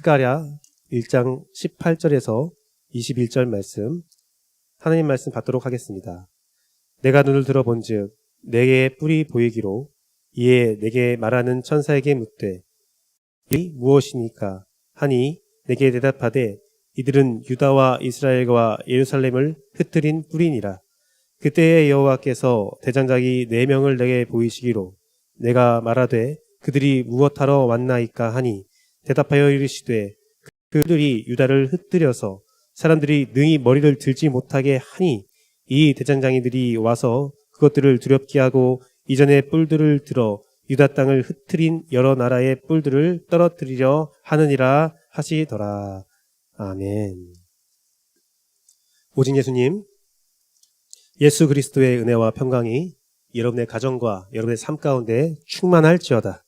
스가랴 1장 18절에서 21절 말씀, 하나님 말씀 받도록 하겠습니다. 내가 눈을 들어본즉 내게 뿔이 보이기로 이에 내게 말하는 천사에게 묻되 이 무엇이니까 하니 내게 대답하되 이들은 유다와 이스라엘과 예루살렘을 흩트린 뿔이니라. 그때에 여호와께서 대장장이 4명을 내게 보이시기로 내가 말하되 그들이 무엇하러 왔나이까 하니 대답하여 이르시되 그들이 유다를 흩뜨려서 사람들이 능히 머리를 들지 못하게 하니 이 대장장이들이 와서 그것들을 두렵게 하고 이전에 뿔들을 들어 유다 땅을 흩트린 여러 나라의 뿔들을 떨어뜨리려 하느니라 하시더라. 아멘. 오직 예수님, 예수 그리스도의 은혜와 평강이 여러분의 가정과 여러분의 삶 가운데 충만할지어다.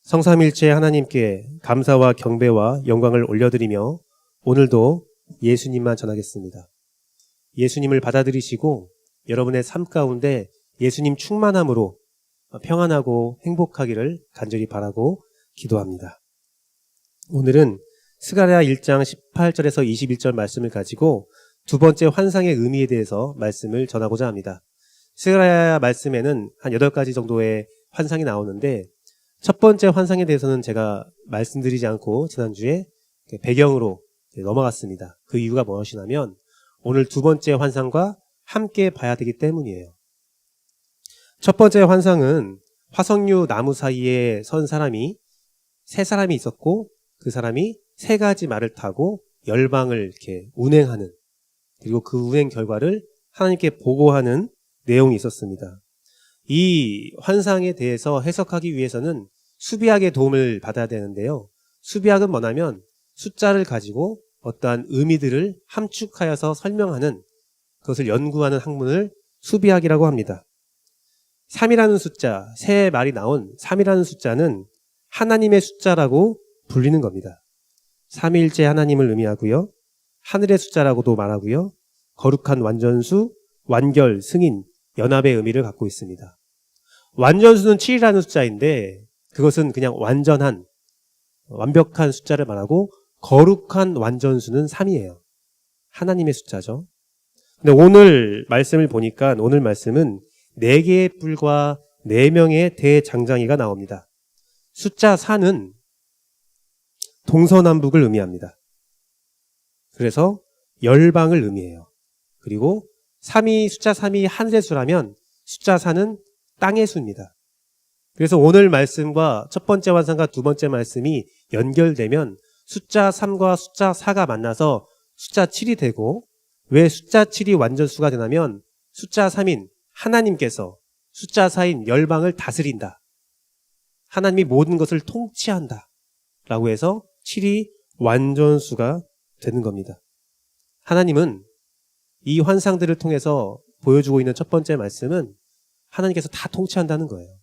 성삼일체 하나님께 감사와 경배와 영광을 올려드리며 오늘도 예수님만 전하겠습니다. 예수님을 받아들이시고 여러분의 삶 가운데 예수님 충만함으로 평안하고 행복하기를 간절히 바라고 기도합니다. 오늘은 스가랴 1장 18절에서 21절 말씀을 가지고 두 번째 환상의 의미에 대해서 말씀을 전하고자 합니다. 스가랴 말씀에는 한 8가지 정도의 환상이 나오는데 첫 번째 환상에 대해서는 제가 말씀드리지 않고 지난주에 배경으로 넘어갔습니다. 그 이유가 무엇이냐면 오늘 두 번째 환상과 함께 봐야 되기 때문이에요. 첫 번째 환상은 화석류 나무 사이에 선 사람이 세 사람이 있었고 그 사람이 3가지 말을 타고 열방을 이렇게 운행하는, 그리고 그 운행 결과를 하나님께 보고하는 내용이 있었습니다. 이 환상에 대해서 해석하기 위해서는 수비학의 도움을 받아야 되는데요. 수비학은 뭐냐면 숫자를 가지고 어떠한 의미들을 함축하여서 설명하는, 그것을 연구하는 학문을 수비학이라고 합니다. 3이라는 숫자, 세 말이 나온 3이라는 숫자는 하나님의 숫자라고 불리는 겁니다. 삼위일체 하나님을 의미하고요. 하늘의 숫자라고도 말하고요. 거룩한 완전수, 완결, 승인, 연합의 의미를 갖고 있습니다. 완전수는 7이라는 숫자인데 그것은 그냥 완전한, 완벽한 숫자를 말하고 거룩한 완전수는 3이에요. 하나님의 숫자죠. 근데 오늘 말씀을 보니까 오늘 말씀은 4개의 뿔과 4명의 대장장이가 나옵니다. 숫자 4는 동서남북을 의미합니다. 그래서 열방을 의미해요. 그리고 숫자 3이 하늘의 수라면 숫자 4는 땅의 수입니다. 그래서 오늘 말씀과 첫 번째 환상과 두 번째 말씀이 연결되면 숫자 3과 숫자 4가 만나서 숫자 7이 되고, 왜 숫자 7이 완전수가 되냐면 숫자 3인 하나님께서 숫자 4인 열방을 다스린다. 하나님이 모든 것을 통치한다. 라고 해서 7이 완전수가 되는 겁니다. 하나님은 이 환상들을 통해서 보여주고 있는 첫 번째 말씀은 하나님께서 다 통치한다는 거예요.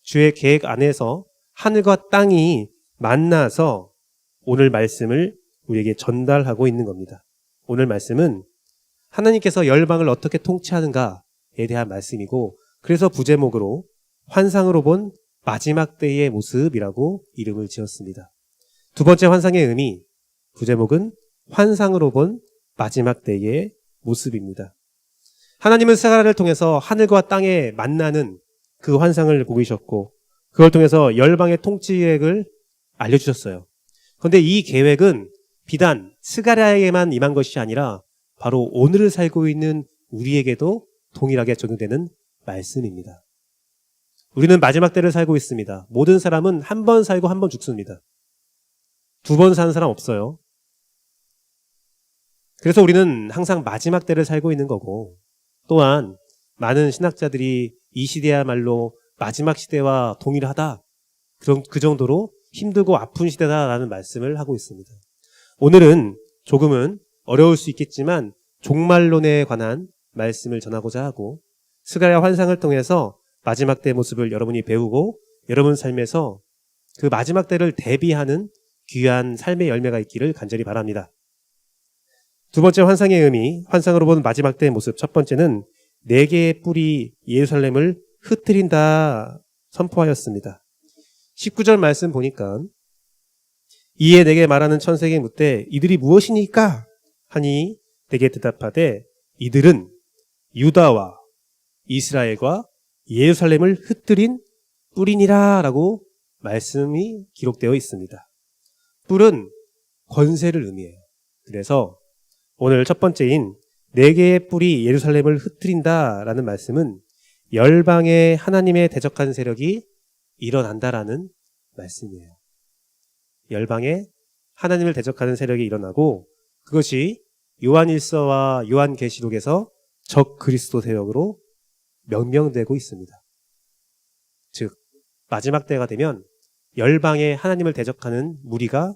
주의 계획 안에서 하늘과 땅이 만나서 오늘 말씀을 우리에게 전달하고 있는 겁니다. 오늘 말씀은 하나님께서 열방을 어떻게 통치하는가에 대한 말씀이고, 그래서 부제목으로 환상으로 본 마지막 때의 모습이라고 이름을 지었습니다. 두 번째 환상의 의미, 부제목은 환상으로 본 마지막 때의 모습입니다. 하나님은 스가랴를 통해서 하늘과 땅에 만나는 그 환상을 보이셨고, 그걸 통해서 열방의 통치 계획을 알려주셨어요. 그런데 이 계획은 비단 스가랴에게만 임한 것이 아니라 바로 오늘을 살고 있는 우리에게도 동일하게 적용되는 말씀입니다. 우리는 마지막 때를 살고 있습니다. 모든 사람은 한 번 살고 한 번 죽습니다. 2번 사는 사람 없어요. 그래서 우리는 항상 마지막 때를 살고 있는 거고, 또한 많은 신학자들이 이 시대야말로 마지막 시대와 동일하다, 그 정도로 힘들고 아픈 시대다라는 말씀을 하고 있습니다. 오늘은 조금은 어려울 수 있겠지만 종말론에 관한 말씀을 전하고자 하고, 스가랴 환상을 통해서 마지막 때의 모습을 여러분이 배우고 여러분 삶에서 그 마지막 때를 대비하는 귀한 삶의 열매가 있기를 간절히 바랍니다. 두 번째 환상의 의미, 환상으로 보는 마지막 때의 모습. 첫 번째는 4개의 뿔이 예루살렘을 흩트린다 선포하였습니다. 19절 말씀 보니까 이에 내게 말하는 천사에게 묻되 이들이 무엇이니까 하니 내게 대답하되 이들은 유다와 이스라엘과 예루살렘을 흩뜨린 뿔이니라 라고 말씀이 기록되어 있습니다. 뿔은 권세를 의미해요. 그래서 오늘 첫 번째인 네 개의 뿔이 예루살렘을 흩뜨린다 라는 말씀은 열방에 하나님의 대적하는 세력이 일어난다라는 말씀이에요. 열방에 하나님을 대적하는 세력이 일어나고 그것이 요한일서와 요한계시록에서 적 그리스도 세력으로 명명되고 있습니다. 즉 마지막 때가 되면 열방에 하나님을 대적하는 무리가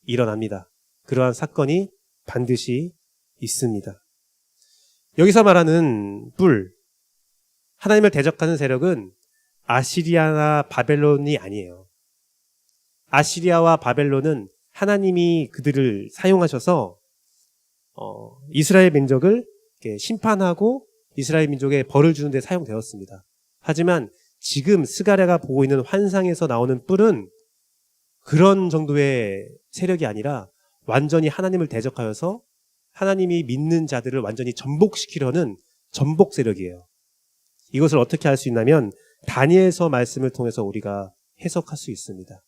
일어납니다. 그러한 사건이 반드시 있습니다. 여기서 말하는 뿔, 하나님을 대적하는 세력은 아시리아나 바벨론이 아니에요. 아시리아와 바벨론은 하나님이 그들을 사용하셔서 이스라엘 민족을 심판하고 이스라엘 민족에 벌을 주는 데 사용되었습니다. 하지만 지금 스가랴가 보고 있는 환상에서 나오는 뿔은 그런 정도의 세력이 아니라 완전히 하나님을 대적하여서 하나님이 믿는 자들을 완전히 전복시키려는 전복 세력이에요. 이것을 어떻게 할 수 있냐면 다니엘서 말씀을 통해서 우리가 해석할 수 있습니다.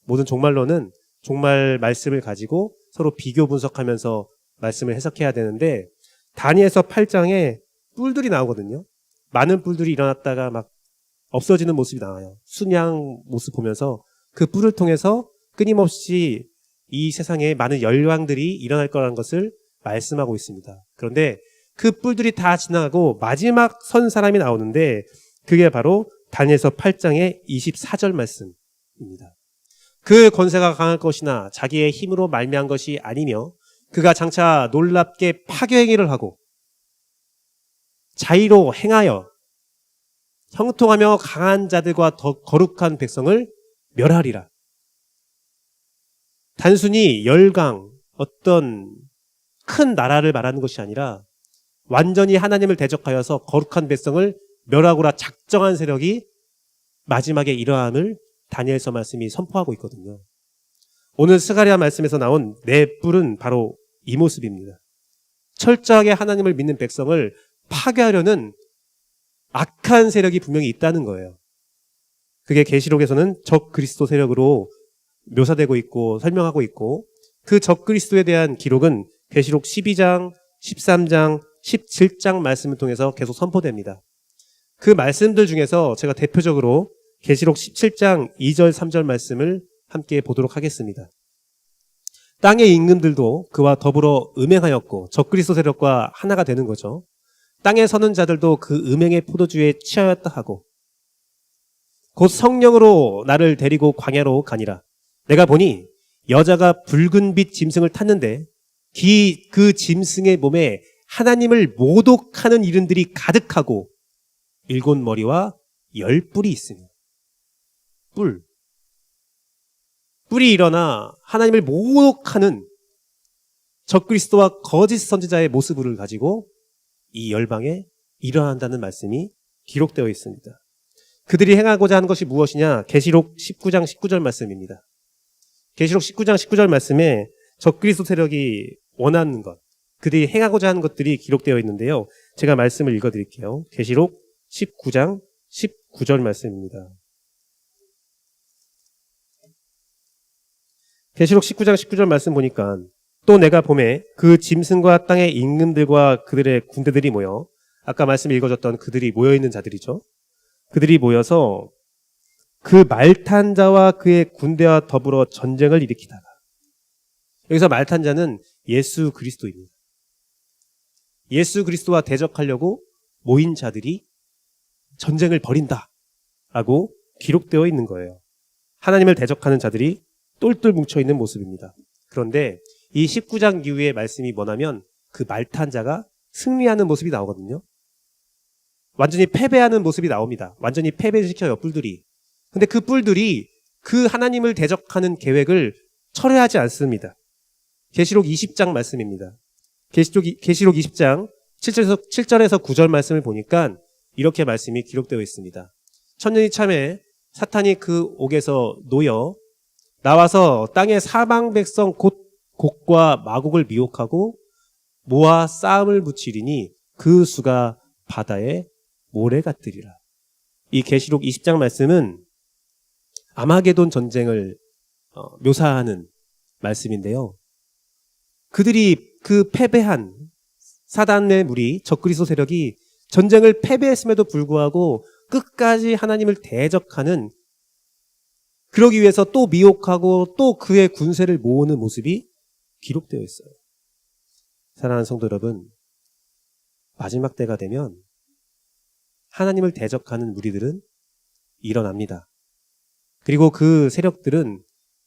모든 종말론은 종말 말씀을 가지고 서로 비교 분석하면서 말씀을 해석해야 되는데 다니엘서 8장에 뿔들이 나오거든요. 많은 뿔들이 일어났다가 막 없어지는 모습이 나와요. 순양 모습 보면서 그 뿔을 통해서 끊임없이 이 세상에 많은 열왕들이 일어날 거라는 것을 말씀하고 있습니다. 그런데 그 뿔들이 다 지나가고 마지막 선 사람이 나오는데 그게 바로 다니엘서 8장의 24절 말씀입니다. 그 권세가 강할 것이나 자기의 힘으로 말미암은 것이 아니며 그가 장차 놀랍게 파괴행위를 하고 자의로 행하여 형통하며 강한 자들과 더 거룩한 백성을 멸하리라. 단순히 열강, 어떤 큰 나라를 말하는 것이 아니라 완전히 하나님을 대적하여서 거룩한 백성을 멸하고라 작정한 세력이 마지막에 일어남을 다니엘서 말씀이 선포하고 있거든요. 오늘 스가랴 말씀에서 나온 네 뿔은 바로 이 모습입니다. 철저하게 하나님을 믿는 백성을 파괴하려는 악한 세력이 분명히 있다는 거예요. 그게 계시록에서는 적 그리스도 세력으로 묘사되고 있고 설명하고 있고 그 적 그리스도에 대한 기록은 계시록 12장, 13장, 17장 말씀을 통해서 계속 선포됩니다. 그 말씀들 중에서 제가 대표적으로 계시록 17장 2절, 3절 말씀을 함께 보도록 하겠습니다. 땅의 임금들도 그와 더불어 음행하였고 적그리스도 세력과 하나가 되는 거죠. 땅에 서는 자들도 그 음행의 포도주에 취하였다 하고 곧 성령으로 나를 데리고 광야로 가니라. 내가 보니 여자가 붉은 빛 짐승을 탔는데 그 짐승의 몸에 하나님을 모독하는 이름들이 가득하고 7머리와 10뿔이 있으며 뿔이 일어나 하나님을 모독하는 적그리스도와 거짓 선지자의 모습을 가지고 이 열방에 일어난다는 말씀이 기록되어 있습니다. 그들이 행하고자 하는 것이 무엇이냐? 계시록 19장 19절 말씀입니다. 계시록 19장 19절 말씀에 적그리스도 세력이 원하는 것, 그들이 행하고자 하는 것들이 기록되어 있는데요. 제가 말씀을 읽어드릴게요. 계시록 19장 19절 말씀입니다. 계시록 19장 19절 말씀 보니까 또 내가 봄에 그 짐승과 땅의 임금들과 그들의 군대들이 모여 아까 말씀 읽어줬던 그들이 모여있는 자들이죠. 그들이 모여서 그 말탄 자와 그의 군대와 더불어 전쟁을 일으키다가 여기서 말탄 자는 예수 그리스도입니다. 예수 그리스도와 대적하려고 모인 자들이 전쟁을 벌인다라고 기록되어 있는 거예요. 하나님을 대적하는 자들이 똘똘 뭉쳐있는 모습입니다. 그런데 이 19장 이후의 말씀이 뭐냐면 그 말탄 자가 승리하는 모습이 나오거든요. 완전히 패배하는 모습이 나옵니다. 완전히 패배시켜요, 뿔들이. 근데 그 뿔들이 그 하나님을 대적하는 계획을 철회하지 않습니다. 계시록 20장 말씀입니다. 계시록 20장 7절에서 9절 말씀을 보니까 이렇게 말씀이 기록되어 있습니다. 천년이 참에 사탄이 그 옥에서 놓여 나와서 땅의 사방 백성 곧 곡과 마곡을 미혹하고 모아 싸움을 붙이리니 그 수가 바다의 모래 같으리라. 이 계시록 20장 말씀은 아마게돈 전쟁을 묘사하는 말씀인데요. 그들이 그 패배한 사단의 무리 적그리스도 세력이 전쟁을 패배했음에도 불구하고 끝까지 하나님을 대적하는, 그러기 위해서 또 미혹하고 또 그의 군세를 모으는 모습이 기록되어 있어요. 사랑하는 성도 여러분, 마지막 때가 되면 하나님을 대적하는 무리들은 일어납니다. 그리고 그 세력들은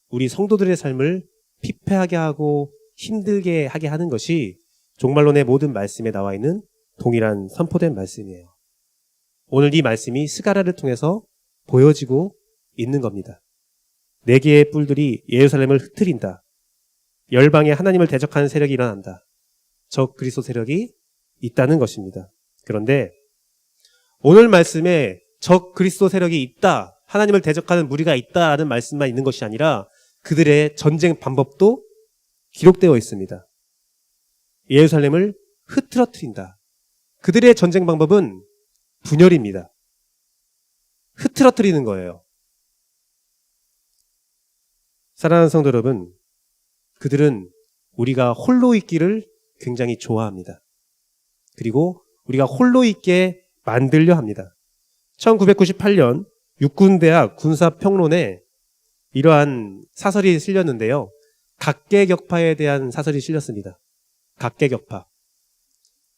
우리 성도들의 삶을 피폐하게 하고 힘들게 하게 하는 것이 종말론의 모든 말씀에 나와 있는 동일한 선포된 말씀이에요. 오늘 이 말씀이 스가랴를 통해서 보여지고 있는 겁니다. 네 개의 뿔들이 예루살렘을 흩트린다. 열방에 하나님을 대적하는 세력이 일어난다. 적 그리스도 세력이 있다는 것입니다. 그런데 오늘 말씀에 적 그리스도 세력이 있다, 하나님을 대적하는 무리가 있다라는 말씀만 있는 것이 아니라 그들의 전쟁 방법도 기록되어 있습니다. 예루살렘을 흐트러뜨린다. 그들의 전쟁 방법은 분열입니다. 흐트러뜨리는 거예요. 사랑하는 성도 여러분, 그들은 우리가 홀로 있기를 굉장히 좋아합니다. 그리고 우리가 홀로 있게 만들려 합니다. 1998년 육군대학 군사평론에 이러한 사설이 실렸는데요. 각계격파에 대한 사설이 실렸습니다. 각계격파.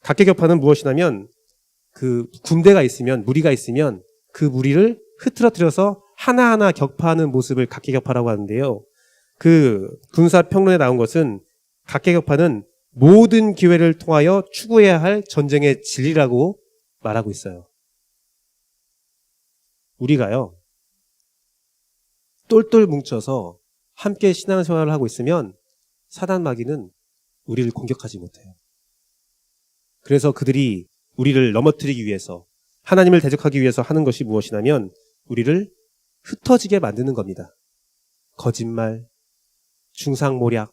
각계격파는 무엇이냐면 그 군대가 있으면, 무리가 있으면 그 무리를 흐트러뜨려서 하나하나 격파하는 모습을 각계격파라고 하는데요. 그 군사평론에 나온 것은 각계격파는 모든 기회를 통하여 추구해야 할 전쟁의 진리라고 말하고 있어요. 우리가요, 똘똘 뭉쳐서 함께 신앙생활을 하고 있으면 사단 마귀는 우리를 공격하지 못해요. 그래서 그들이 우리를 넘어뜨리기 위해서, 하나님을 대적하기 위해서 하는 것이 무엇이냐면 우리를 흩어지게 만드는 겁니다. 거짓말, 중상모략,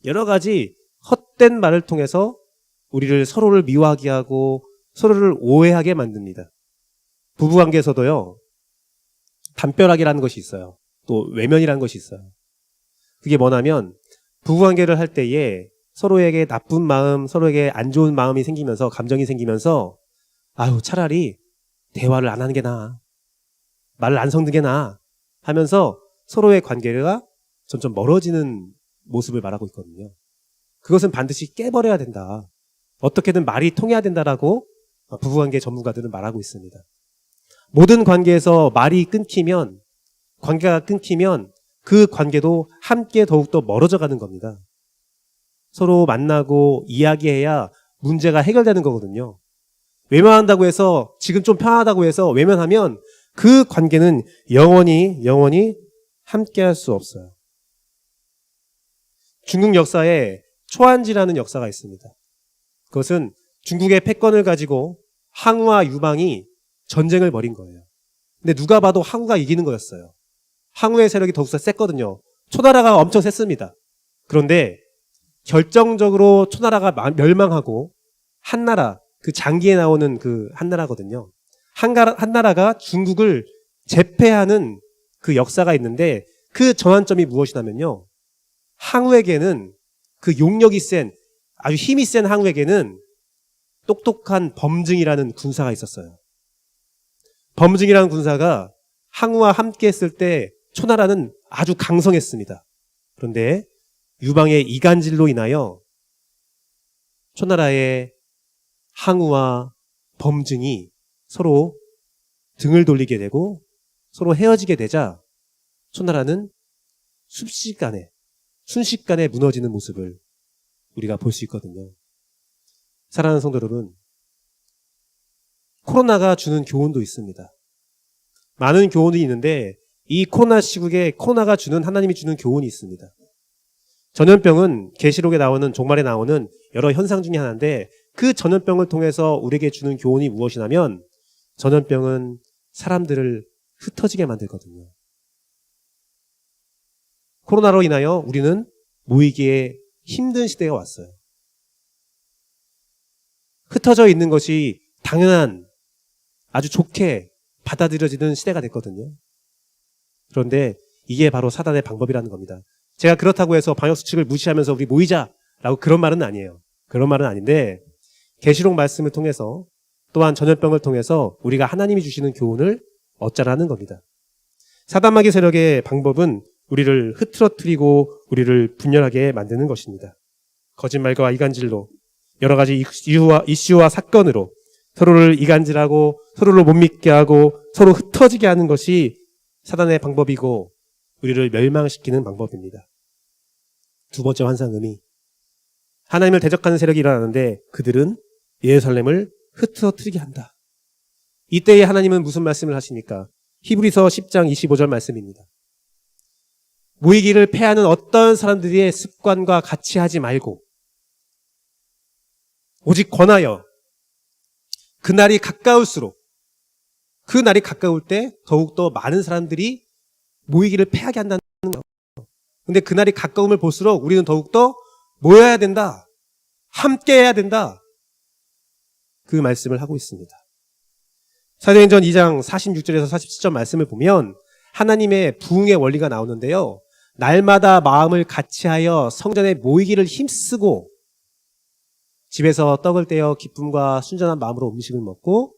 여러 가지 헛된 말을 통해서 우리를 서로를 미워하게 하고 서로를 오해하게 만듭니다. 부부관계에서도요, 담벼락이라는 것이 있어요. 또 외면이라는 것이 있어요. 그게 뭐냐면 부부관계를 할 때에 서로에게 나쁜 마음, 서로에게 안 좋은 마음이 생기면서, 감정이 생기면서 아유, 차라리 대화를 안 하는 게 나아, 말을 안 섞는 게 나아 하면서 서로의 관계가 점점 멀어지는 모습을 말하고 있거든요. 그것은 반드시 깨버려야 된다. 어떻게든 말이 통해야 된다라고 부부관계 전문가들은 말하고 있습니다. 모든 관계에서 말이 끊기면, 관계가 끊기면 그 관계도 함께 더욱더 멀어져 가는 겁니다. 서로 만나고 이야기해야 문제가 해결되는 거거든요. 외면한다고 해서, 지금 좀 편하다고 해서 외면하면 그 관계는 영원히 함께 할 수 없어요. 중국 역사에 초안지라는 역사가 있습니다. 그것은 중국의 패권을 가지고 항우와 유방이 전쟁을 벌인 거예요. 근데 누가 봐도 항우가 이기는 거였어요. 항우의 세력이 더욱더 셌거든요. 초나라가 엄청 셌습니다. 그런데 결정적으로 초나라가 멸망하고 한나라, 그 장기에 나오는 그 한나라거든요. 한나라가 중국을 제패하는 그 역사가 있는데 그 전환점이 무엇이냐면요, 항우에게는, 그 용력이 센, 아주 힘이 센 항우에게는 똑똑한 범증이라는 군사가 있었어요. 범증이라는 군사가 항우와 함께 했을 때 초나라는 아주 강성했습니다. 그런데 유방의 이간질로 인하여 초나라의 항우와 범증이 서로 등을 돌리게 되고 서로 헤어지게 되자 초나라는 순식간에 무너지는 모습을 우리가 볼 수 있거든요. 사랑하는 성도 여러분, 코로나가 주는 교훈도 있습니다. 많은 교훈이 있는데 이 코로나 시국에 코로나가 주는, 하나님이 주는 교훈이 있습니다. 전염병은 계시록에 나오는, 종말에 나오는 여러 현상 중에 하나인데 그 전염병을 통해서 우리에게 주는 교훈이 무엇이냐면 전염병은 사람들을 흩어지게 만들거든요. 코로나로 인하여 우리는 모이기에 힘든 시대가 왔어요. 흩어져 있는 것이 당연한, 아주 좋게 받아들여지는 시대가 됐거든요. 그런데 이게 바로 사단의 방법이라는 겁니다. 제가 그렇다고 해서 방역수칙을 무시하면서 우리 모이자라고 그런 말은 아니에요. 그런 말은 아닌데, 계시록 말씀을 통해서 또한 전염병을 통해서 우리가 하나님이 주시는 교훈을 얻자라는 겁니다. 사단 마귀 세력의 방법은 우리를 흐트러뜨리고 우리를 분열하게 만드는 것입니다. 거짓말과 이간질로, 여러 가지 이슈와 사건으로 서로를 이간질하고 서로를 못 믿게 하고 서로 흩어지게 하는 것이 사단의 방법이고 우리를 멸망시키는 방법입니다. 두 번째 환상음이, 하나님을 대적하는 세력이 일어나는데 그들은 예루살렘을 흐트러뜨리게 한다. 이때에 하나님은 무슨 말씀을 하십니까? 히브리서 10장 25절 말씀입니다. 모이기를 패하는 어떤 사람들의 습관과 같이 하지 말고 오직 권하여 그날이 가까울수록, 그 날이 가까울 때 더욱더 많은 사람들이 모이기를 패하게 한다는 거예요. 근데 그날이 가까움을 볼수록 우리는 더욱더 모여야 된다. 함께 해야 된다. 그 말씀을 하고 있습니다. 사도행전 2장 46절에서 47절 말씀을 보면 하나님의 부흥의 원리가 나오는데요. 날마다 마음을 같이하여 성전에 모이기를 힘쓰고 집에서 떡을 떼어 기쁨과 순전한 마음으로 음식을 먹고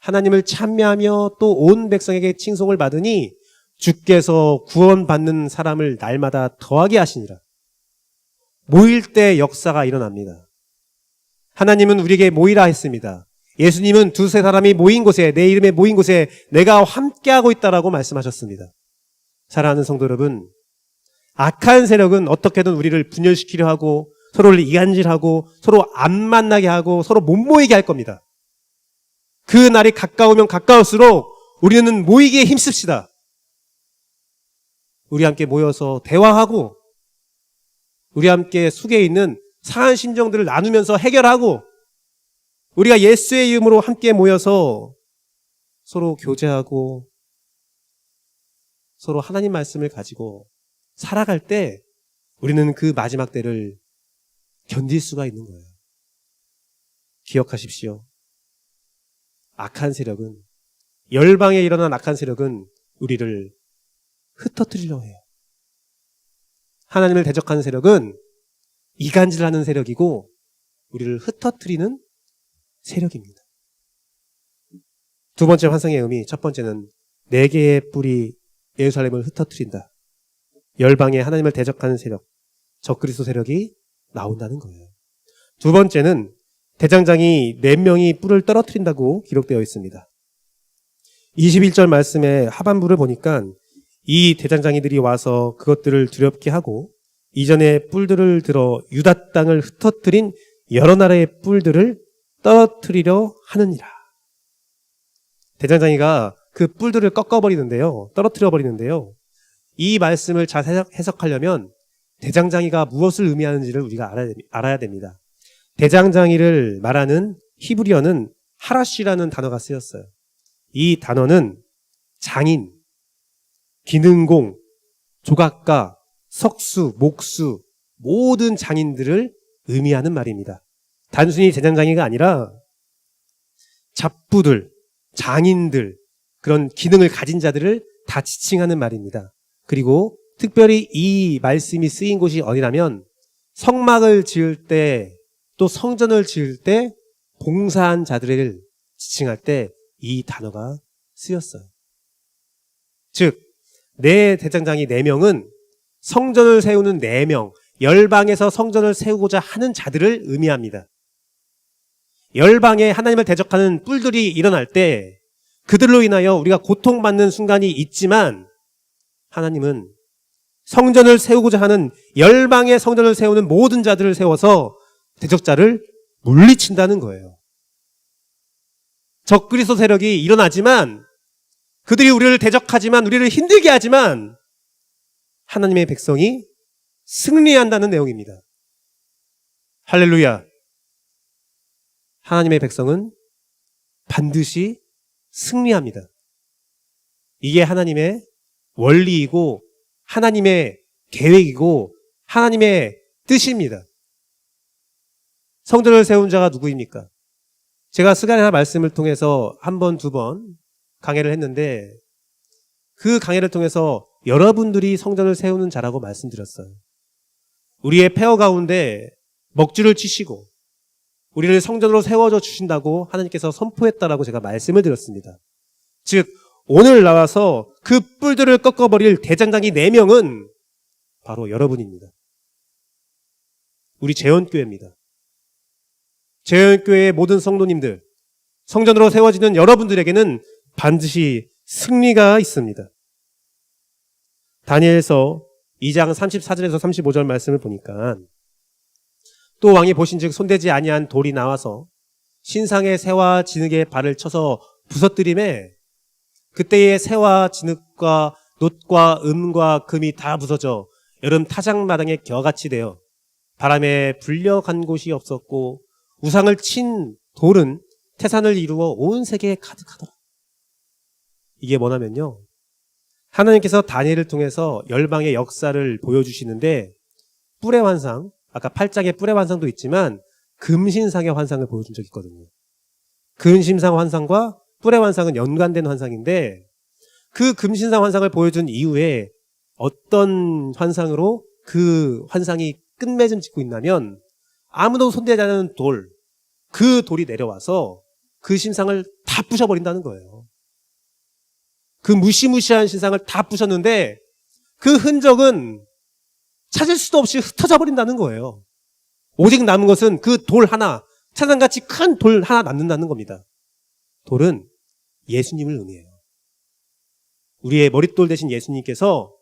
하나님을 찬미하며 또 온 백성에게 칭송을 받으니 주께서 구원받는 사람을 날마다 더하게 하시니라. 모일 때 역사가 일어납니다. 하나님은 우리에게 모이라 했습니다. 예수님은 두세 사람이 모인 곳에, 내 이름에 모인 곳에 내가 함께하고 있다라고 말씀하셨습니다. 사랑하는 성도 여러분, 악한 세력은 어떻게든 우리를 분열시키려 하고 서로를 이간질하고 서로 안 만나게 하고 서로 못 모이게 할 겁니다. 그 날이 가까우면 가까울수록 우리는 모이기에 힘씁시다. 우리 함께 모여서 대화하고 우리 함께 속에 있는 상한 심정들을 나누면서 해결하고 우리가 예수의 이름으로 함께 모여서 서로 교제하고 서로 하나님 말씀을 가지고 살아갈 때 우리는 그 마지막 때를 견딜 수가 있는 거예요. 기억하십시오. 악한 세력은, 열방에 일어난 악한 세력은 우리를 흩어뜨리려 해요. 하나님을 대적하는 세력은 이간질하는 세력이고 우리를 흩어뜨리는 세력입니다. 두 번째 환상의 의미, 첫 번째는 네 개의 뿔이 예루살렘을 흩어뜨린다. 열방에 하나님을 대적하는 세력, 적그리스도 세력이 나온다는 거예요. 두 번째는 대장장이 4명이 뿔을 떨어뜨린다고 기록되어 있습니다. 21절 말씀의 하반부를 보니까 이 대장장이들이 와서 그것들을 두렵게 하고 이전에 뿔들을 들어 유다 땅을 흩어뜨린 여러 나라의 뿔들을 떨어뜨리려 하느니라. 대장장이가 그 뿔들을 꺾어버리는데요. 떨어뜨려 버리는데요. 이 말씀을 잘 해석하려면 대장장이가 무엇을 의미하는지를 우리가 알아야 됩니다. 대장장이를 말하는 히브리어는 하라시라는 단어가 쓰였어요. 이 단어는 장인, 기능공, 조각가, 석수, 목수, 모든 장인들을 의미하는 말입니다. 단순히 대장장이가 아니라 잡부들, 장인들, 그런 기능을 가진 자들을 다 지칭하는 말입니다. 그리고 특별히 이 말씀이 쓰인 곳이 어디냐면 성막을 지을 때 또 성전을 지을 때 봉사한 자들을 지칭할 때 이 단어가 쓰였어요. 즉, 네 대장장이 4명은 성전을 세우는 4명, 열방에서 성전을 세우고자 하는 자들을 의미합니다. 열방에 하나님을 대적하는 뿔들이 일어날 때 그들로 인하여 우리가 고통받는 순간이 있지만 하나님은 성전을 세우고자 하는 열방의 성전을 세우는 모든 자들을 세워서 대적자를 물리친다는 거예요. 적그리스도 세력이 일어나지만 그들이 우리를 대적하지만 우리를 힘들게 하지만 하나님의 백성이 승리한다는 내용입니다. 할렐루야. 하나님의 백성은 반드시 승리합니다. 이게 하나님의 원리이고 하나님의 계획이고 하나님의 뜻입니다. 성전을 세운 자가 누구입니까? 제가 스가랴 말씀을 통해서 한 번, 두 번 강해를 했는데 그 강해를 통해서 여러분들이 성전을 세우는 자라고 말씀드렸어요. 우리의 폐허 가운데 먹줄을 치시고 우리를 성전으로 세워줘 주신다고 하나님께서 선포했다라고 제가 말씀을 드렸습니다. 즉 오늘 나와서 그 뿔들을 꺾어버릴 대장장이 4명은 바로 여러분입니다. 우리 재원교회입니다. 재원교회의 모든 성도님들, 성전으로 세워지는 여러분들에게는 반드시 승리가 있습니다. 다니엘서 2장 34절에서 35절 말씀을 보니까 또 왕이 보신즉 손대지 아니한 돌이 나와서 신상의 새와 진흙에 발을 쳐서 부서뜨림에 그때의 새와 진흙과 놋과 은과 금이 다 부서져 여름 타작마당에 겨같이 되어 바람에 불려간 곳이 없었고 우상을 친 돌은 태산을 이루어 온 세계에 가득하더라. 이게 뭐냐면요, 하나님께서 다니엘을 통해서 열방의 역사를 보여주시는데 뿔의 환상, 아까 8장의 뿔의 환상도 있지만 금신상의 환상을 보여준 적이 있거든요. 금신상 환상과 뿔의 환상은 연관된 환상인데 그 금신상 환상을 보여준 이후에 어떤 환상으로 그 환상이 끝맺음 짓고 있냐면 아무도 손대지 않은 돌, 그 돌이 내려와서 그 신상을 다 부셔버린다는 거예요. 그 무시무시한 신상을 다 부셨는데 그 흔적은 찾을 수도 없이 흩어져 버린다는 거예요. 오직 남은 것은 그 돌 하나, 차산같이 큰 돌 하나 남는다는 겁니다. 돌은 예수님을 의미해요. 우리의 머릿돌 대신 예수님께서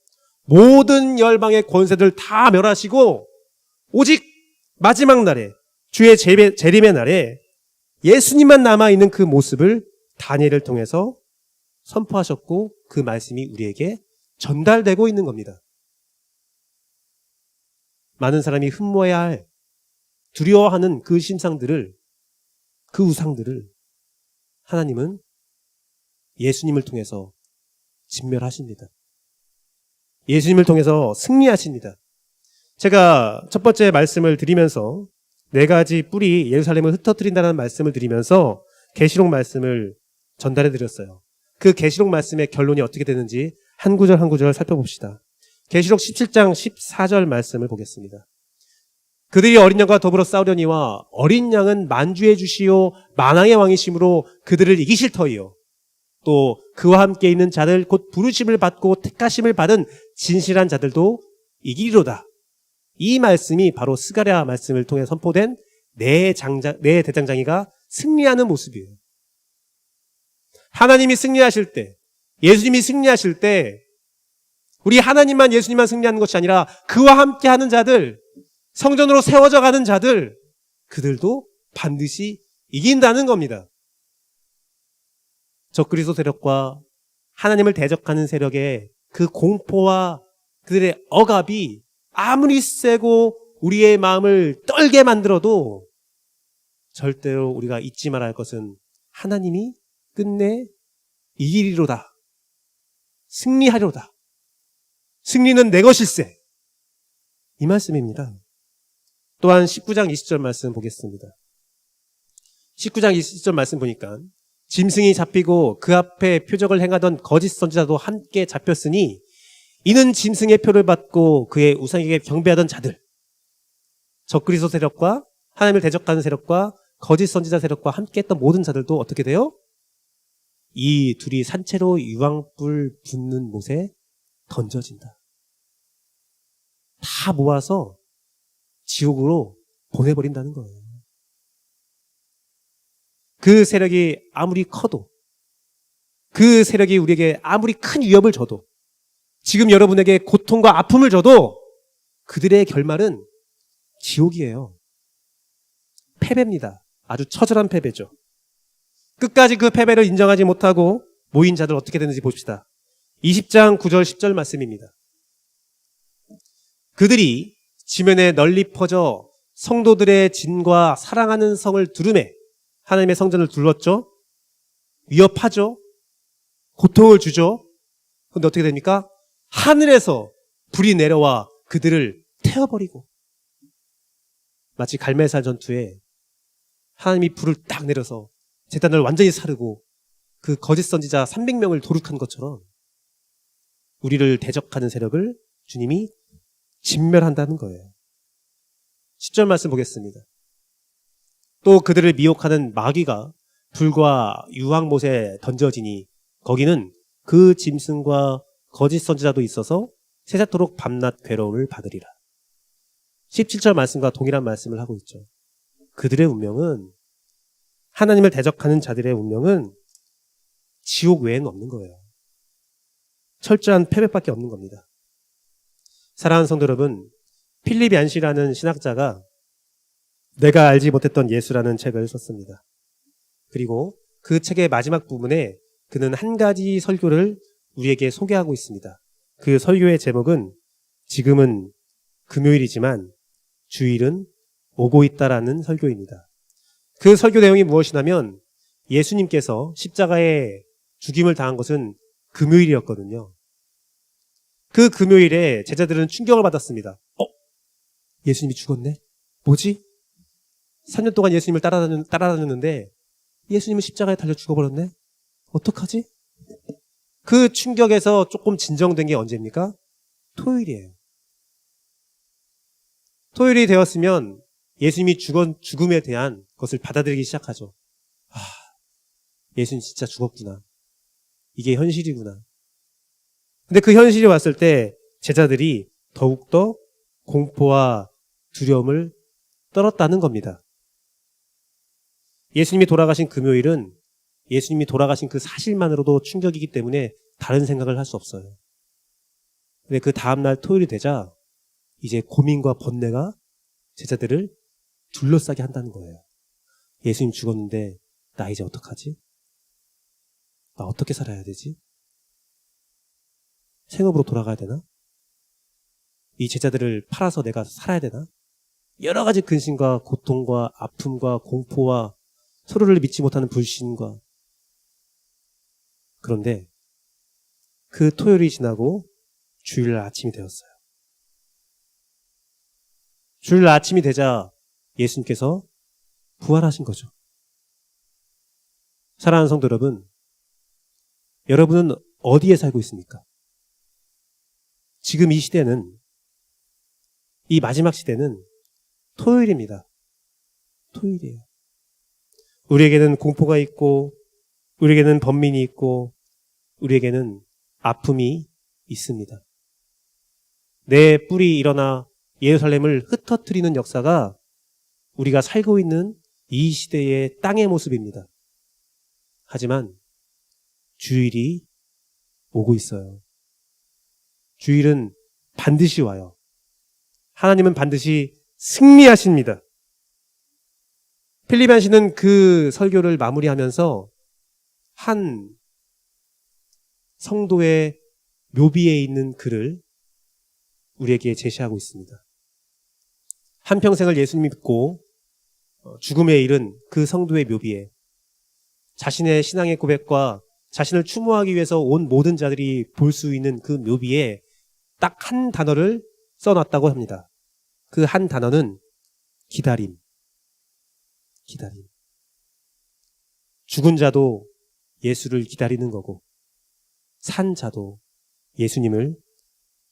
모든 열방의 권세들 다 멸하시고 오직 마지막 날에, 주의 재림의 날에 예수님만 남아있는 그 모습을 다니엘을 통해서 선포하셨고 그 말씀이 우리에게 전달되고 있는 겁니다. 많은 사람이 흠모해야 할, 두려워하는 그 신상들을, 그 우상들을 하나님은 예수님을 통해서 진멸하십니다. 예수님을 통해서 승리하십니다. 제가 첫 번째 말씀을 드리면서 4가지 뿔이 예루살렘을 흩어뜨린다는 말씀을 드리면서 계시록 말씀을 전달해 드렸어요. 그 계시록 말씀의 결론이 어떻게 되는지 한 구절 한 구절 살펴봅시다. 계시록 17장 14절 말씀을 보겠습니다. 그들이 어린 양과 더불어 싸우려니와 어린 양은 만주의 주시요 만왕의 왕이심으로 그들을 이기실 터이요 또 그와 함께 있는 자들 곧 부르심을 받고 택하심을 받은 진실한 자들도 이기리로다. 이 말씀이 바로 스가랴 말씀을 통해 선포된 네 대장장이가 승리하는 모습이에요. 하나님이 승리하실 때, 예수님이 승리하실 때 우리 하나님만 예수님만 승리하는 것이 아니라 그와 함께하는 자들, 성전으로 세워져 가는 자들, 그들도 반드시 이긴다는 겁니다. 적그리스도 세력과 하나님을 대적하는 세력의 그 공포와 그들의 억압이 아무리 세고 우리의 마음을 떨게 만들어도 절대로 우리가 잊지 말아야 할 것은 하나님이 끝내 이기리로다. 승리하리로다. 승리는 내 것일세. 이 말씀입니다. 또한 19장 20절 말씀 보겠습니다. 19장 20절 말씀 보니까 짐승이 잡히고 그 앞에 표적을 행하던 거짓 선지자도 함께 잡혔으니 이는 짐승의 표를 받고 그의 우상에게 경배하던 자들, 적그리스도 세력과 하나님을 대적하는 세력과 거짓 선지자 세력과 함께 했던 모든 자들도 어떻게 돼요? 이 둘이 산채로 유황불 붙는 못에 던져진다. 다 모아서 지옥으로 보내버린다는 거예요. 그 세력이 아무리 커도, 그 세력이 우리에게 아무리 큰 위협을 줘도, 지금 여러분에게 고통과 아픔을 줘도 그들의 결말은 지옥이에요. 패배입니다. 아주 처절한 패배죠. 끝까지 그 패배를 인정하지 못하고 모인 자들 어떻게 되는지 봅시다. 20장 9절 10절 말씀입니다. 그들이 지면에 널리 퍼져 성도들의 진과 사랑하는 성을 두르매 하나님의 성전을 둘렀죠. 위협하죠. 고통을 주죠. 그런데 어떻게 됩니까? 하늘에서 불이 내려와 그들을 태워버리고, 마치 갈멜살 전투에 하나님이 불을 딱 내려서 제단을 완전히 사르고 그 거짓 선지자 300명을 도륙한 것처럼 우리를 대적하는 세력을 주님이 진멸한다는 거예요. 10절 말씀 보겠습니다. 또 그들을 미혹하는 마귀가 불과 유황못에 던져지니 거기는 그 짐승과 거짓 선지자도 있어서 세세토록 밤낮 괴로움을 받으리라. 17절 말씀과 동일한 말씀을 하고 있죠. 그들의 운명은, 하나님을 대적하는 자들의 운명은 지옥 외에는 없는 거예요. 철저한 패배밖에 없는 겁니다. 사랑하는 성도 여러분, 필립 얀시라는 신학자가 내가 알지 못했던 예수라는 책을 썼습니다. 그리고 그 책의 마지막 부분에 그는 한 가지 설교를 우리에게 소개하고 있습니다. 그 설교의 제목은 지금은 금요일이지만 주일은 오고 있다라는 설교입니다. 그 설교 내용이 무엇이냐면 예수님께서 십자가에 죽임을 당한 것은 금요일이었거든요. 그 금요일에 제자들은 충격을 받았습니다. 예수님이 죽었네? 뭐지? 3년 동안 예수님을 따라다녔는데 예수님은 십자가에 달려 죽어버렸네? 어떡하지? 그 충격에서 조금 진정된 게 언제입니까? 토요일이에요. 토요일이 되었으면 예수님이 죽음에 대한 것을 받아들이기 시작하죠. 예수님 진짜 죽었구나. 이게 현실이구나. 근데 그 현실이 왔을 때 제자들이 더욱더 공포와 두려움을 떨었다는 겁니다. 예수님이 돌아가신 금요일은 예수님이 돌아가신 그 사실만으로도 충격이기 때문에 다른 생각을 할 수 없어요. 근데 그 다음날 토요일이 되자 이제 고민과 번뇌가 제자들을 둘러싸게 한다는 거예요. 예수님 죽었는데 나 이제 어떡하지? 나 어떻게 살아야 되지? 생업으로 돌아가야 되나? 이 제자들을 팔아서 내가 살아야 되나? 여러 가지 근심과 고통과 아픔과 공포와 서로를 믿지 못하는 불신과, 그런데 그 토요일이 지나고 주일날 아침이 되었어요. 주일날 아침이 되자 예수님께서 부활하신 거죠. 사랑하는 성도 여러분, 여러분은 어디에 살고 있습니까? 지금 이 시대는, 이 마지막 시대는 토요일입니다. 토요일이에요. 우리에게는 공포가 있고, 우리에게는 번민이 있고, 우리에게는 아픔이 있습니다. 내 뿔이 일어나 예루살렘을 흩어뜨리는 역사가 우리가 살고 있는 이 시대의 땅의 모습입니다. 하지만 주일이 오고 있어요. 주일은 반드시 와요. 하나님은 반드시 승리하십니다. 필립 얀시는 그 설교를 마무리하면서 한 성도의 묘비에 있는 글을 우리에게 제시하고 있습니다. 한평생을 예수님 믿고 죽음에 이른 그 성도의 묘비에 자신의 신앙의 고백과 자신을 추모하기 위해서 온 모든 자들이 볼 수 있는 그 묘비에 딱 한 단어를 써놨다고 합니다. 그 한 단어는 기다림. 기다림. 죽은 자도 예수를 기다리는 거고 산 자도 예수님을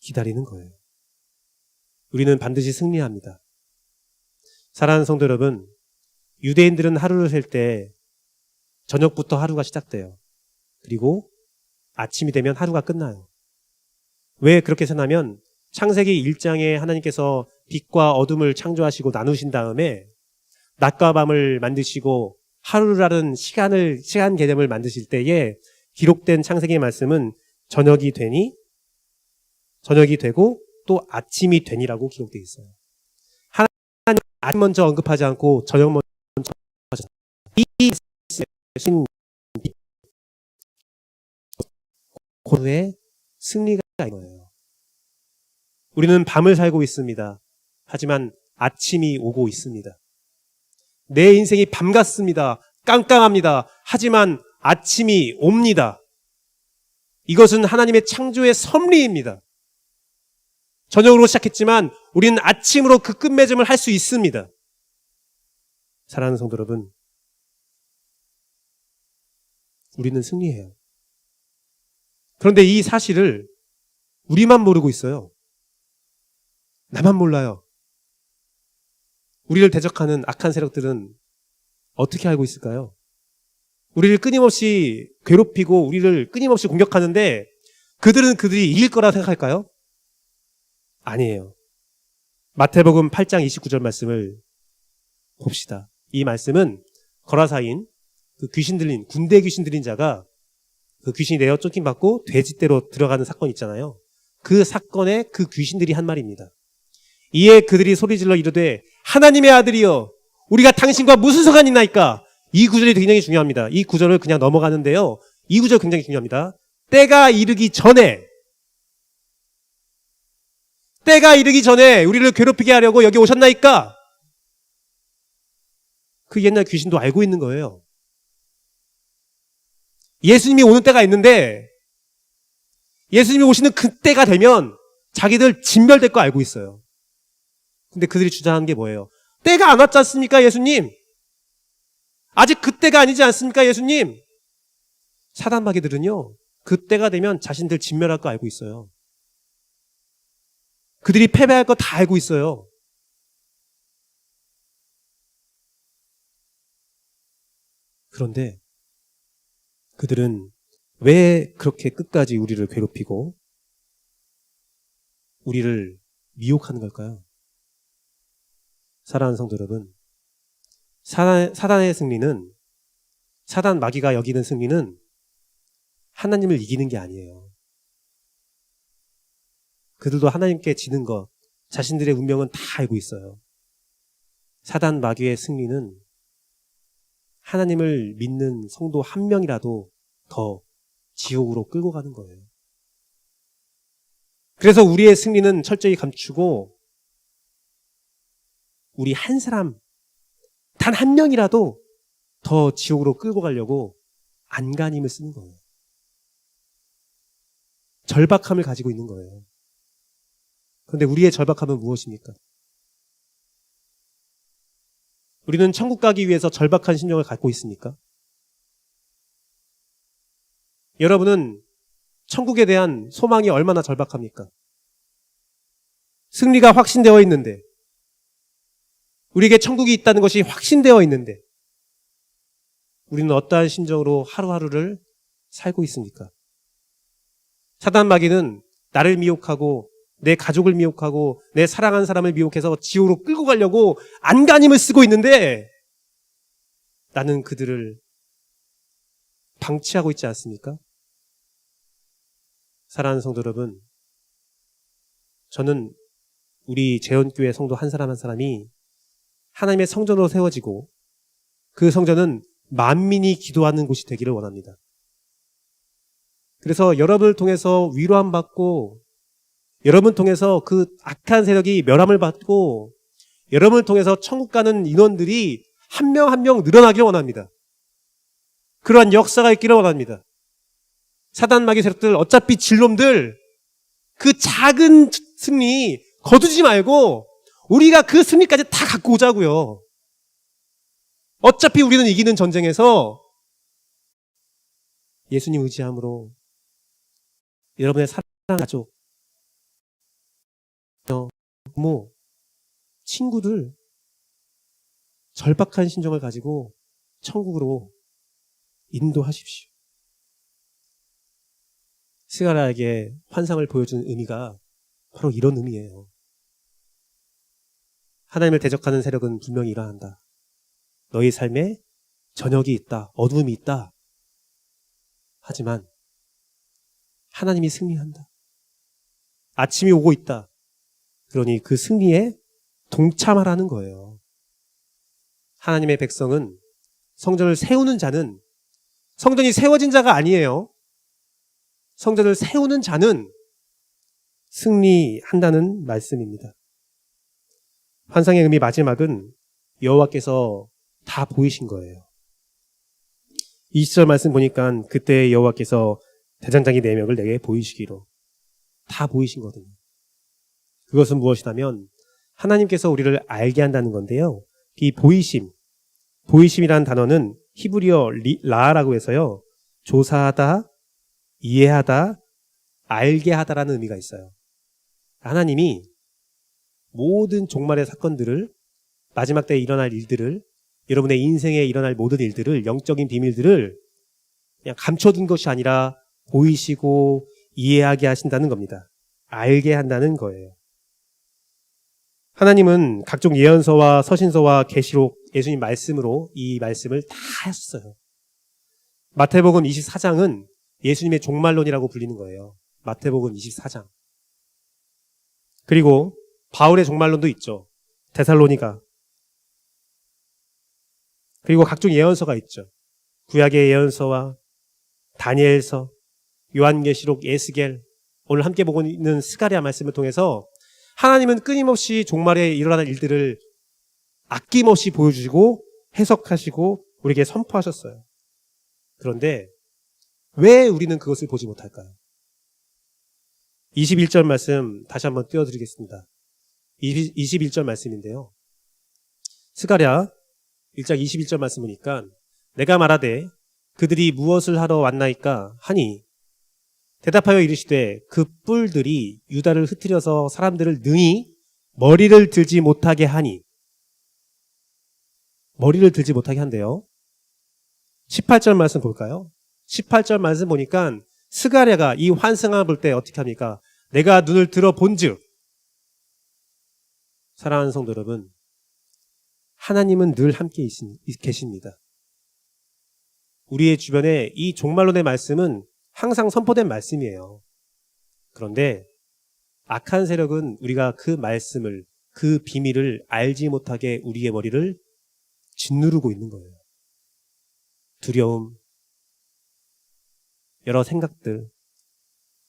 기다리는 거예요. 우리는 반드시 승리합니다. 사랑하는 성도 여러분, 유대인들은 하루를 셀 때 저녁부터 하루가 시작돼요. 그리고 아침이 되면 하루가 끝나요. 왜 그렇게 세냐면 창세기 1장에 하나님께서 빛과 어둠을 창조하시고 나누신 다음에 낮과 밤을 만드시고 하루라는 시간 개념을 만드실 때에 기록된 창세기 말씀은 저녁이 되고 또 아침이 되니라고 기록되어 있어요. 하나님 아침 먼저 언급하지 않고 저녁 먼저 언급하셨어요. 이 고루의 승리가 있어요. 우리는 밤을 살고 있습니다. 하지만 아침이 오고 있습니다. 내 인생이 밤 같습니다. 깜깜합니다. 하지만 아침이 옵니다. 이것은 하나님의 창조의 섭리입니다. 저녁으로 시작했지만 우리는 아침으로 그 끝맺음을 할 수 있습니다. 사랑하는 성도 여러분, 우리는 승리해요. 그런데 이 사실을 우리만 모르고 있어요. 나만 몰라요. 우리를 대적하는 악한 세력들은 어떻게 알고 있을까요? 우리를 끊임없이 괴롭히고 우리를 끊임없이 공격하는데 그들은 그들이 이길 거라 생각할까요? 아니에요. 마태복음 8장 29절 말씀을 봅시다. 이 말씀은 거라사인 그 귀신 들린 군대 귀신 들린 자가 그 귀신이 내어 쫓김받고 돼지떼로 들어가는 사건 있잖아요. 그 사건에 그 귀신들이 한 말입니다. 이에 그들이 소리질러 이르되 하나님의 아들이여 우리가 당신과 무슨 상관이 있나이까. 이 구절이 굉장히 중요합니다. 이 구절을 그냥 넘어가는데요. 이 구절 굉장히 중요합니다. 때가 이르기 전에 우리를 괴롭히게 하려고 여기 오셨나이까? 그 옛날 귀신도 알고 있는 거예요. 예수님이 오는 때가 있는데 예수님이 오시는 그때가 되면 자기들 진멸될 거 알고 있어요. 근데 그들이 주장하는 게 뭐예요? 때가 안 왔지 않습니까, 예수님? 아직 그때가 아니지 않습니까, 예수님? 사단 마귀들은요, 그때가 되면 자신들 진멸할 거 알고 있어요. 그들이 패배할 거 다 알고 있어요. 그런데 그들은 왜 그렇게 끝까지 우리를 괴롭히고 우리를 미혹하는 걸까요? 사랑하는 성도 여러분, 사단의 승리는, 사단 마귀가 여기는 승리는 하나님을 이기는 게 아니에요. 그들도 하나님께 지는 것, 자신들의 운명은 다 알고 있어요. 사단 마귀의 승리는 하나님을 믿는 성도 한 명이라도 더 지옥으로 끌고 가는 거예요. 그래서 우리의 승리는 철저히 감추고 우리 한 사람, 단 한 명이라도 더 지옥으로 끌고 가려고 안간힘을 쓰는 거예요. 절박함을 가지고 있는 거예요. 그런데 우리의 절박함은 무엇입니까? 우리는 천국 가기 위해서 절박한 심정을 갖고 있습니까? 여러분은 천국에 대한 소망이 얼마나 절박합니까? 승리가 확신되어 있는데, 우리에게 천국이 있다는 것이 확신되어 있는데 우리는 어떠한 심정으로 하루하루를 살고 있습니까? 사단 마귀는 나를 미혹하고 내 가족을 미혹하고 내 사랑하는 사람을 미혹해서 지옥으로 끌고 가려고 안간힘을 쓰고 있는데 나는 그들을 방치하고 있지 않습니까? 사랑하는 성도 여러분, 저는 우리 재원교회 성도 한 사람 한 사람이 하나님의 성전으로 세워지고 그 성전은 만민이 기도하는 곳이 되기를 원합니다. 그래서 여러분을 통해서 위로함 받고, 여러분을 통해서 그 악한 세력이 멸함을 받고, 여러분을 통해서 천국 가는 인원들이 한 명 한 명 늘어나기를 원합니다. 그러한 역사가 있기를 원합니다. 사단 마귀 세력들, 어차피 진놈들, 그 작은 승리 거두지 말고 우리가 그 승리까지 다 갖고 오자고요. 어차피 우리는 이기는 전쟁에서 예수님 의지함으로 여러분의 사랑 가족, 부모, 친구들 절박한 심정을 가지고 천국으로 인도하십시오. 스가랴에게 환상을 보여준 의미가 바로 이런 의미예요. 하나님을 대적하는 세력은 분명히 일어난다. 너희 삶에 저녁이 있다. 어두움이 있다. 하지만 하나님이 승리한다. 아침이 오고 있다. 그러니 그 승리에 동참하라는 거예요. 하나님의 백성은 성전을 세우는 자는, 성전이 세워진 자가 아니에요. 성전을 세우는 자는 승리한다는 말씀입니다. 환상의 의미 마지막은 여호와께서 다 보이신 거예요. 20절 말씀 보니까 그때 여호와께서 대장장이 4명을 내게 보이시기로, 다 보이신 거거든요. 그것은 무엇이냐면 하나님께서 우리를 알게 한다는 건데요. 이 보이심이라는 단어는 히브리어 라라고 해서요. 조사하다, 이해하다, 알게 하다라는 의미가 있어요. 하나님이 모든 종말의 사건들을, 마지막 때에 일어날 일들을, 여러분의 인생에 일어날 모든 일들을, 영적인 비밀들을 그냥 감춰둔 것이 아니라 보이시고 이해하게 하신다는 겁니다. 알게 한다는 거예요. 하나님은 각종 예언서와 서신서와 계시록, 예수님 말씀으로 이 말씀을 다 하셨어요. 마태복음 24장은 예수님의 종말론이라고 불리는 거예요. 마태복음 24장. 그리고 바울의 종말론도 있죠. 데살로니가. 그리고 각종 예언서가 있죠. 구약의 예언서와 다니엘서, 요한계시록, 에스겔, 오늘 함께 보고 있는 스가랴 말씀을 통해서 하나님은 끊임없이 종말에 일어날 일들을 아낌없이 보여주시고 해석하시고 우리에게 선포하셨어요. 그런데 왜 우리는 그것을 보지 못할까요? 21절 말씀 다시 한번 띄워드리겠습니다. 21절 말씀인데요. 스가랴 1장 21절 말씀 보니까 내가 말하되 그들이 무엇을 하러 왔나이까 하니 대답하여 이르시되 그 뿔들이 유다를 흩트려서 사람들을 능히 머리를 들지 못하게 하니, 머리를 들지 못하게 한대요. 18절 말씀 볼까요? 18절 말씀 보니까 스가랴가 이 환승함을 볼 때 어떻게 합니까? 내가 눈을 들어 본즉, 사랑하는 성도 여러분, 하나님은 늘 함께 계십니다. 우리의 주변에 이 종말론의 말씀은 항상 선포된 말씀이에요. 그런데 악한 세력은 우리가 그 말씀을, 그 비밀을 알지 못하게 우리의 머리를 짓누르고 있는 거예요. 두려움, 여러 생각들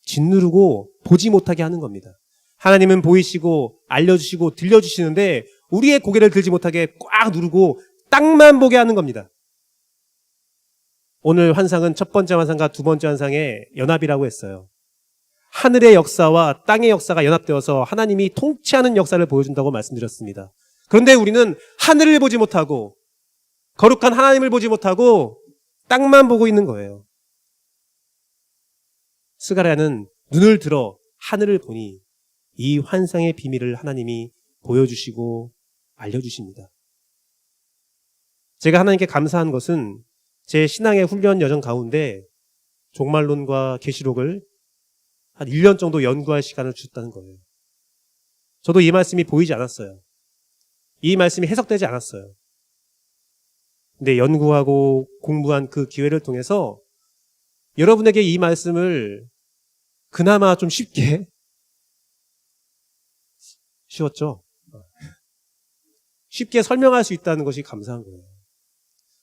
짓누르고 보지 못하게 하는 겁니다. 하나님은 보이시고 알려주시고 들려주시는데 우리의 고개를 들지 못하게 꽉 누르고 땅만 보게 하는 겁니다. 오늘 환상은 첫 번째 환상과 두 번째 환상의 연합이라고 했어요. 하늘의 역사와 땅의 역사가 연합되어서 하나님이 통치하는 역사를 보여준다고 말씀드렸습니다. 그런데 우리는 하늘을 보지 못하고 거룩한 하나님을 보지 못하고 땅만 보고 있는 거예요. 스가랴는 눈을 들어 하늘을 보니 이 환상의 비밀을 하나님이 보여주시고 알려주십니다. 제가 하나님께 감사한 것은 제 신앙의 훈련 여정 가운데 종말론과 계시록을 한 1년 정도 연구할 시간을 주셨다는 거예요. 저도 이 말씀이 보이지 않았어요. 이 말씀이 해석되지 않았어요. 근데 연구하고 공부한 그 기회를 통해서 여러분에게 이 말씀을 그나마 좀 쉬웠죠? 쉽게 설명할 수 있다는 것이 감사한 거예요.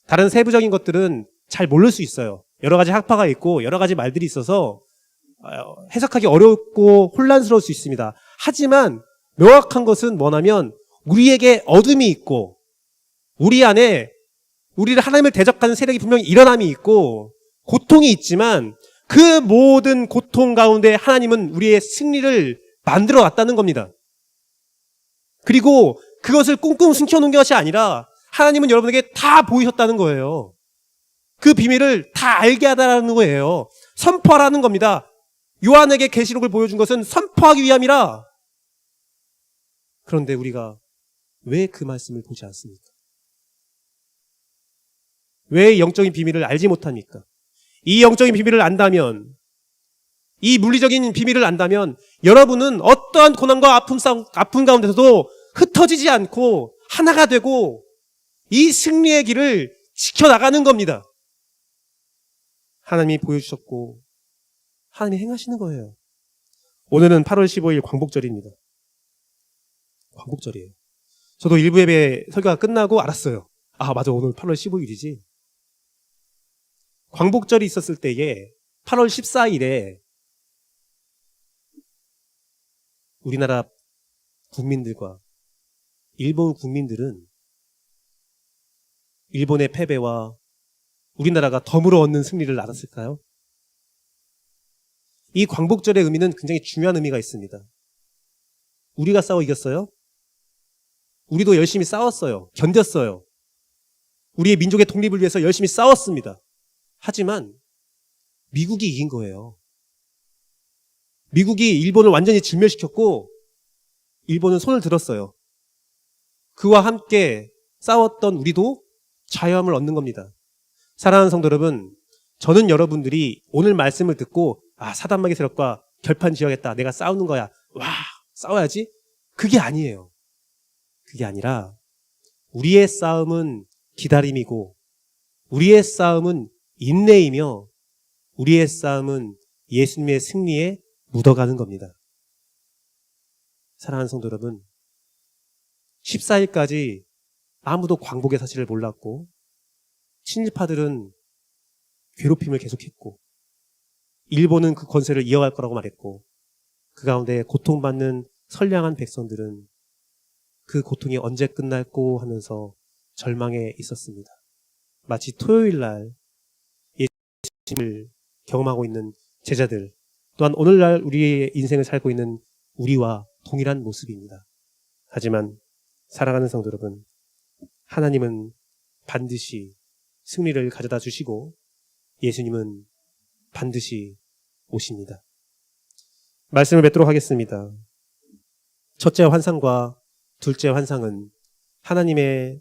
다른 세부적인 것들은 잘 모를 수 있어요. 여러 가지 학파가 있고 여러 가지 말들이 있어서 해석하기 어렵고 혼란스러울 수 있습니다. 하지만 명확한 것은 뭐냐면 우리에게 어둠이 있고 우리 안에 우리를 하나님을 대적하는 세력이 분명히 일어남이 있고 고통이 있지만 그 모든 고통 가운데 하나님은 우리의 승리를 만들어 놨다는 겁니다. 그리고 그것을 꽁꽁 숨겨놓은 것이 아니라 하나님은 여러분에게 다 보이셨다는 거예요. 그 비밀을 다 알게 하다라는 거예요. 선포하라는 겁니다. 요한에게 계시록을 보여준 것은 선포하기 위함이라. 그런데 우리가 왜 그 말씀을 보지 않습니까? 왜 영적인 비밀을 알지 못합니까? 이 영적인 비밀을 안다면, 이 물리적인 비밀을 안다면 여러분은 어떠한 고난과 아픔 가운데서도 흩어지지 않고 하나가 되고 이 승리의 길을 지켜나가는 겁니다. 하나님이 보여주셨고 하나님이 행하시는 거예요. 오늘은 8월 15일 광복절입니다. 광복절이에요. 저도 일부 예배 설교가 끝나고 알았어요. 아, 맞아. 오늘 8월 15일이지. 광복절이 있었을 때에 8월 14일에 우리나라 국민들과 일본 국민들은 일본의 패배와 우리나라가 덤으로 얻는 승리를 알았을까요? 이 광복절의 의미는 굉장히 중요한 의미가 있습니다. 우리가 싸워 이겼어요? 우리도 열심히 싸웠어요. 견뎠어요. 우리의 민족의 독립을 위해서 열심히 싸웠습니다. 하지만 미국이 이긴 거예요. 미국이 일본을 완전히 진멸시켰고 일본은 손을 들었어요. 그와 함께 싸웠던 우리도 자유함을 얻는 겁니다. 사랑하는 성도 여러분, 저는 여러분들이 오늘 말씀을 듣고 사단마귀 세력과 결판 지어야겠다. 내가 싸우는 거야. 와, 싸워야지. 그게 아니에요. 그게 아니라 우리의 싸움은 기다림이고 우리의 싸움은 인내이며 우리의 싸움은 예수님의 승리에 묻어가는 겁니다. 사랑하는 성도 여러분, 14일까지 아무도 광복의 사실을 몰랐고 친일파들은 괴롭힘을 계속했고 일본은 그 권세를 이어갈 거라고 말했고 그 가운데 고통받는 선량한 백성들은 그 고통이 언제 끝날고 하면서 절망에 있었습니다. 마치 토요일 날 예수님을 경험하고 있는 제자들 또한 오늘날 우리의 인생을 살고 있는 우리와 동일한 모습입니다. 하지만 사랑하는 성도 여러분, 하나님은 반드시 승리를 가져다 주시고 예수님은 반드시 오십니다. 말씀을 맺도록 하겠습니다. 첫째 환상과 둘째 환상은 하나님의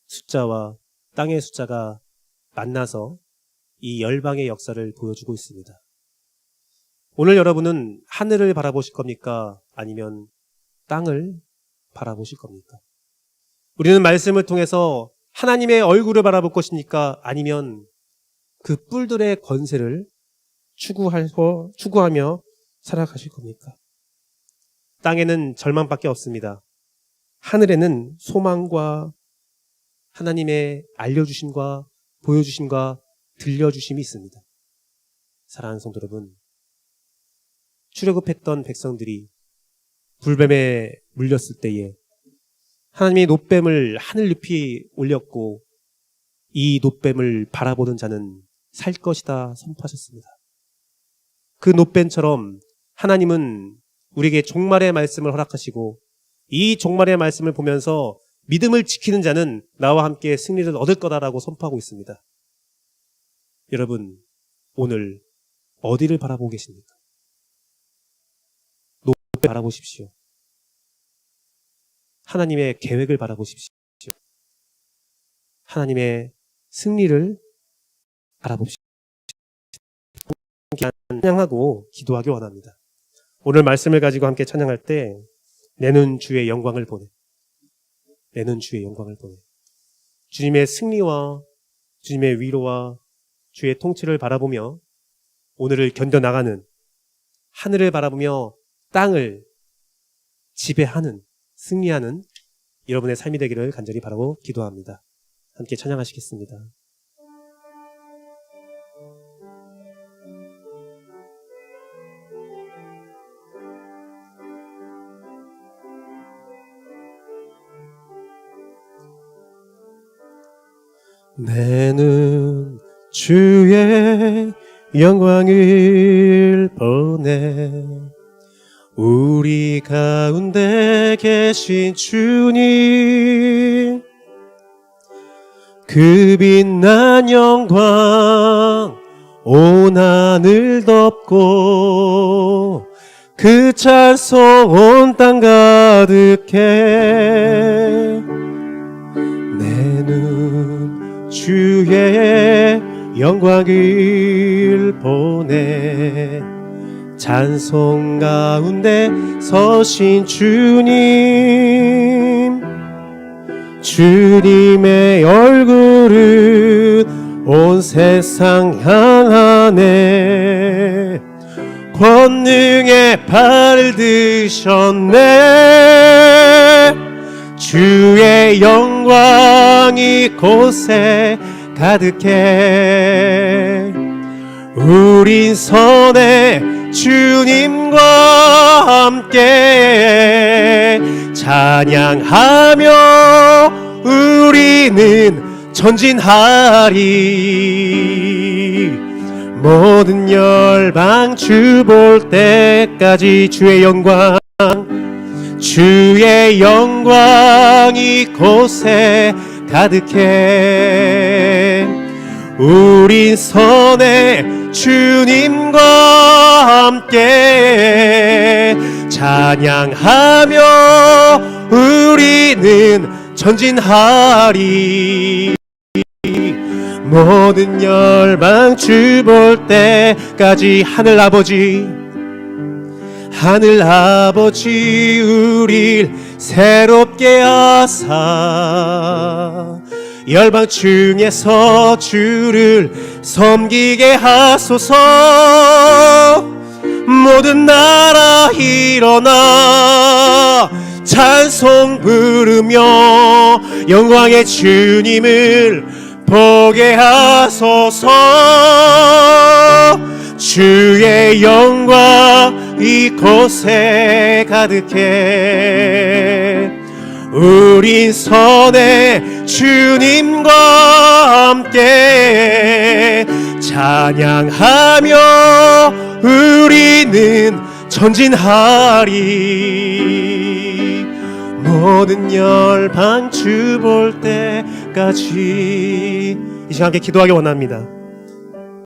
숫자와 땅의 숫자가 만나서 이 열방의 역사를 보여주고 있습니다. 오늘 여러분은 하늘을 바라보실 겁니까? 아니면 땅을 바라보실 겁니까? 우리는 말씀을 통해서 하나님의 얼굴을 바라볼 것입니까? 아니면 그 뿔들의 권세를 추구하며 살아가실 겁니까? 땅에는 절망밖에 없습니다. 하늘에는 소망과 하나님의 알려주심과 보여주심과 들려주심이 있습니다. 사랑하는 성도 여러분, 출애굽했던 백성들이 불뱀에 물렸을 때에 하나님이 놋뱀을 하늘 높이 올렸고 이 놋뱀을 바라보는 자는 살 것이다 선포하셨습니다. 그 놋뱀처럼 하나님은 우리에게 종말의 말씀을 허락하시고 이 종말의 말씀을 보면서 믿음을 지키는 자는 나와 함께 승리를 얻을 거다라고 선포하고 있습니다. 여러분, 오늘 어디를 바라보고 계십니까? 놋뱀을 바라보십시오. 하나님의 계획을 바라보십시오. 하나님의 승리를 바라봅시다. 찬양하고 기도하기 원합니다. 오늘 말씀을 가지고 함께 찬양할 때 내는 주의 영광을 보내. 내는 주의 영광을 보내. 주님의 승리와 주님의 위로와 주의 통치를 바라보며 오늘을 견뎌나가는, 하늘을 바라보며 땅을 지배하는, 승리하는 여러분의 삶이 되기를 간절히 바라고 기도합니다. 함께 찬양하시겠습니다. 내는 주의 영광을 보내. 우리 가운데 계신 주님, 그 빛난 영광 온 하늘 덮고 그 찬송 온 땅 가득해. 내는 주의 영광을 보내. 찬송 가운데 서신 주님, 주님의 얼굴은 온 세상 향하네. 권능의 발을 드셨네. 주의 영광이 곳에 가득해. 우린 선에 주님과 함께 찬양하며 우리는 전진하리. 모든 열방 주 볼 때까지 주의 영광, 주의 영광 이곳에 가득해. 우린 선해 주님과 함께 찬양하며 우리는 전진하리. 모든 열방 주 볼 때까지 하늘 아버지 우릴 새롭게 하사 열방 중에서 주를 섬기게 하소서. 모든 나라 일어나 찬송 부르며 영광의 주님을 보게 하소서. 주의 영광 이곳에 가득해. 우린 선해 주님과 함께 찬양하며 우리는 전진하리. 모든 열방 주 볼 때까지. 이 시간 함께 기도하기 원합니다.